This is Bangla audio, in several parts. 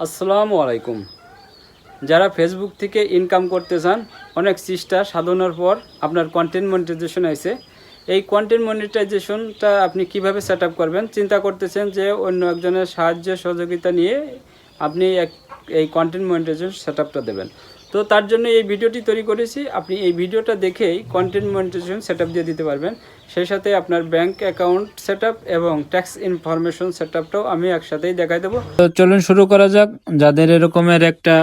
আসসালামু আলাইকুম। যারা ফেসবুক থেকে ইনকাম করতে চান, অনেক চেষ্টা সাধনার পর আপনার কন্টেন্ট মনিটাইজেশন আছে। এই কন্টেন্ট মনিটাইজেশনটা আপনি কিভাবে সেট আপ করবেন চিন্তা করতেছেন যে অন্য একজনের সাহায্য সহযোগিতা নিয়ে আপনি এই কন্টেন্ট মনিটাইজেশন সেট আপটা দেবেন। তো তার জন্য এই ভিডিওটি তৈরি করেছি। আপনি এই ভিডিওটা দেখেই কন্টেন্ট মনিটাইজেশন সেট আপ দিয়ে দিতে পারবেন। সেই সাথে আপনার ব্যাংক অ্যাকাউন্ট সেট আপ এবং ট্যাক্স ইনফরমেশন সেট আপটাও আমি একসাথেই দেখাই দেবো। তো চলুন শুরু করা যাক। যাদের এরকমের একটা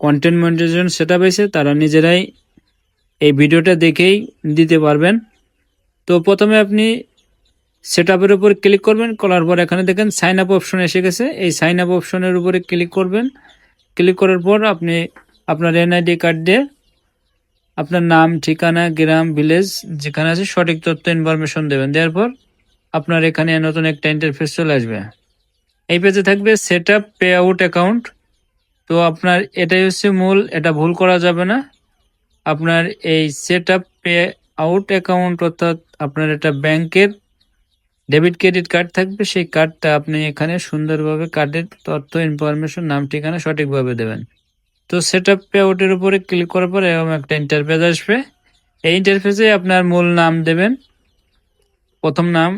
কন্টেন্ট মনিটাইজেশন সেট আপ হয়েছে তারা নিজেরাই এই ভিডিওটা দেখেই দিতে পারবেন। তো প্রথমে আপনি সেট আপের উপর ক্লিক করবেন, করার পর এখানে দেখেন সাইন আপ অপশন এসে গেছে। এই সাইন আপ অপশনের উপরে ক্লিক করবেন। ক্লিক করার পর আপনি আপনার এনআইডি কার্ড দিয়ে আপনার নাম, ঠিকানা, গ্রাম, ভিলেজ যেখানে আছে সঠিক তথ্য ইনফরমেশন দেবেন। দেওয়ার পর আপনার এখানে নতুন একটা ইন্টারফেস চলে আসবে। এই পেজে থাকবে set up pay out account. তো আপনার এটাই হচ্ছে মূল, এটা ভুল করা যাবে না। আপনার এই set up pay out account অর্থাৎ আপনার এটা ব্যাংকের ডেবিট ক্রেডিট কার্ড থাকবে। সেই কার্ডটা আপনি এখানে সুন্দরভাবে কার্ডের তথ্য ইনফরমেশন, নাম, ঠিকানা সঠিকভাবে দেবেন। তো সেট আপ পে আউটের উপরে ক্লিক করার পর এরকম একটা ইন্টারফেস আসবে। এই ইন্টারফেসে আপনার মূল নাম দেবেন, প্রথম নাম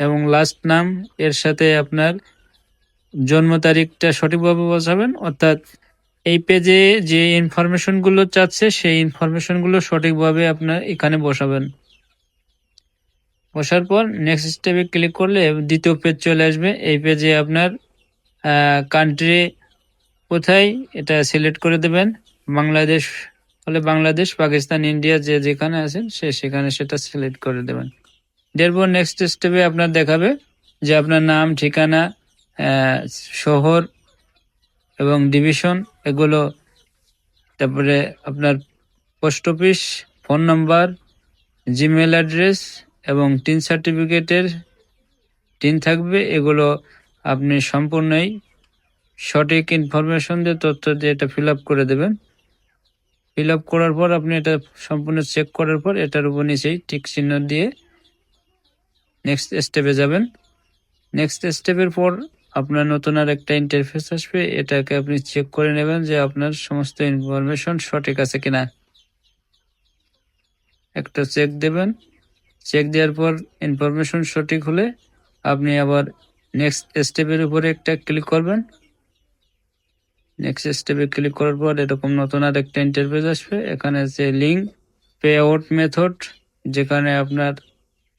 এবং লাস্ট নাম, এর সাথে আপনার জন্ম তারিখটা সঠিকভাবে বসাবেন। অর্থাৎ এই পেজে যে ইনফরমেশনগুলো চাচ্ছে সেই ইনফরমেশনগুলো সঠিকভাবে আপনার এখানে বসাবেন। বসার পর নেক্সট স্টেপে ক্লিক করলে দ্বিতীয় পেজ চলে আসবে। এই পেজে আপনার কান্ট্রি কোথায় এটা সিলেক্ট করে দেবেন। বাংলাদেশ হলে বাংলাদেশ, পাকিস্তান, ইন্ডিয়া যে যেখানে আছেন সেখানে সেটা সিলেক্ট করে দেবেন। এরপর নেক্সট স্টেপে আপনার দেখাবে যে আপনার নাম, ঠিকানা, শহর এবং ডিভিশন এগুলো, তারপরে আপনার post office, phone number, Gmail address এবং টিন সার্টিফিকেটের টিন থাকবে। এগুলো আপনি সম্পূর্ণই সঠিক ইনফরমেশন দিয়ে তথ্য দিয়ে এটা ফিল আপ করে দেবেন। ফিল আপ করার পর আপনি এটা সম্পূর্ণ চেক করার পর এটার উপর নিচেই টিক চিহ্ন দিয়ে নেক্সট স্টেপে যাবেন। নেক্সট স্টেপের পর আপনার নতুন আর একটা ইন্টারফেস আসবে। এটাকে আপনি চেক করে নেবেন যে আপনার সমস্ত ইনফরমেশন সঠিক আছে কিনা। একটা চেক দেবেন। চেক দেওয়ার পর ইনফরমেশন সঠিক হলে আপনি আবার নেক্সট স্টেপের উপরে একটা ক্লিক করবেন। নেক্সট স্টেপে ক্লিক করার পর এরকম নতুন আর একটা ইন্টারফেস আসবে। এখানে যে লিঙ্ক পে আউট মেথড, যেখানে আপনার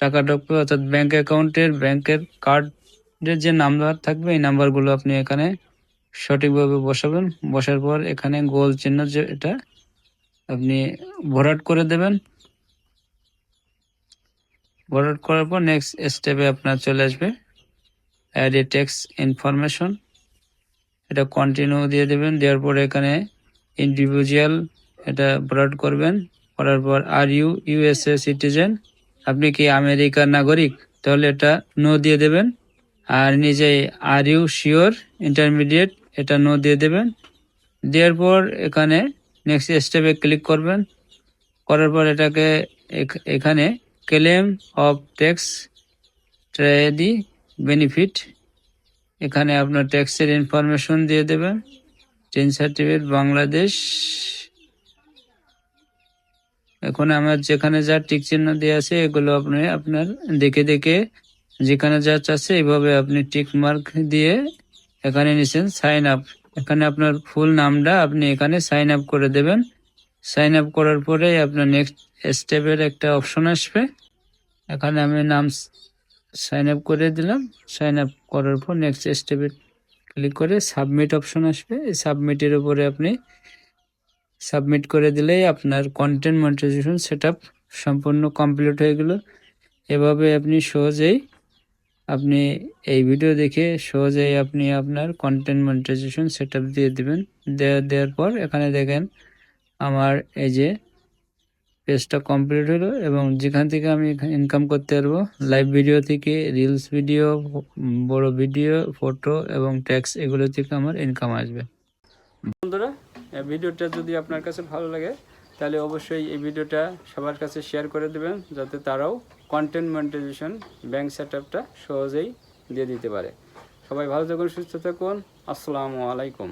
টাকা ঢুকবে অর্থাৎ ব্যাংক অ্যাকাউন্টের ব্যাংকের কার্ডের যে নাম্বার থাকবে এই নাম্বারগুলো আপনি এখানে সঠিকভাবে বসাবেন। বসার পর এখানে গোল চিহ্ন যে এটা আপনি ভরাট করে দেবেন। ভরাট করার পর নেক্সট স্টেপে আপনার চলে আসবে অ্যাড এ ট্যাক্স ইনফরমেশন। এটা কন্টিনিউ দিয়ে দেবেন। দেওয়ার পর এখানে ইন্ডিভিজুয়াল এটা ভরাট করবেন। করার পর আর ইউ ইউএসএ সিটিজেন, আপনি কি আমেরিকার নাগরিক, তাহলে এটা নো দিয়ে দেবেন। আর নিজেই আর ইউ শিওর ইন্টারমিডিয়েট, এটা নো দিয়ে দেবেন। দেওয়ার পর এখানে নেক্সট স্টেপে ক্লিক করবেন। করার পর এটাকে এখানে ক্লেম অফ ট্যাক্স ট্রেডি বেনিফিট, এখানে আপনার ট্যাক্সের ইনফরমেশন দিয়ে দেবেন। টিন সার্টিফিকেট বাংলাদেশ, এখন আমার যেখানে যা টিক চিহ্ন দিয়ে আছে এগুলো আপনি আপনার দেখে দেখে যেখানে যা চাচ্ছে এইভাবে আপনি টিক মার্ক দিয়ে এখানে নিচ্ছেন সাইন আপ। এখানে আপনার ফুল নামটা আপনি এখানে সাইন আপ করে দেবেন। সাইন আপ করার পরে আপনার নেক্সট স্টেপের একটা অপশন আসবে। এখানে আমি নাম সাইন আপ করে দিলাম। সাইন আপ করার পর নেক্সট স্টেপে ক্লিক করে সাবমিট অপশন আসবে। এই সাবমিটের উপরে আপনি সাবমিট করে দিলেই আপনার কন্টেন্ট মনিটাইজেশন সেটআপ সম্পূর্ণ কমপ্লিট হয়ে গেল। এভাবে আপনি সহজেই আপনি এই ভিডিও দেখে সহজেই আপনি আপনার কন্টেন্ট মনিটাইজেশন সেটআপ দিয়ে দিবেন। দেওয়ার পর এখানে দেখেন আমার এই যে পেজটা কমপ্লিট হলো এবং যেখান থেকে আমি ইনকাম করতে পারবো লাইভ ভিডিও থেকে, রিলস ভিডিও, বড় ভিডিও, ফটো এবং ট্যাক্স, এগুলো থেকে আমার ইনকাম আসবে। বন্ধুরা, এই ভিডিওটা যদি আপনার কাছে ভালো লাগে তাহলে অবশ্যই এই ভিডিওটা সবার কাছে শেয়ার করে দেবেন, যাতে তারাও কন্টেন্ট মনিটাইজেশন ব্যাংক সেটআপটা সহজেই দিয়ে দিতে পারে। সবাই ভালো থাকুন, সুস্থ থাকুন। আসসালামু আলাইকুম।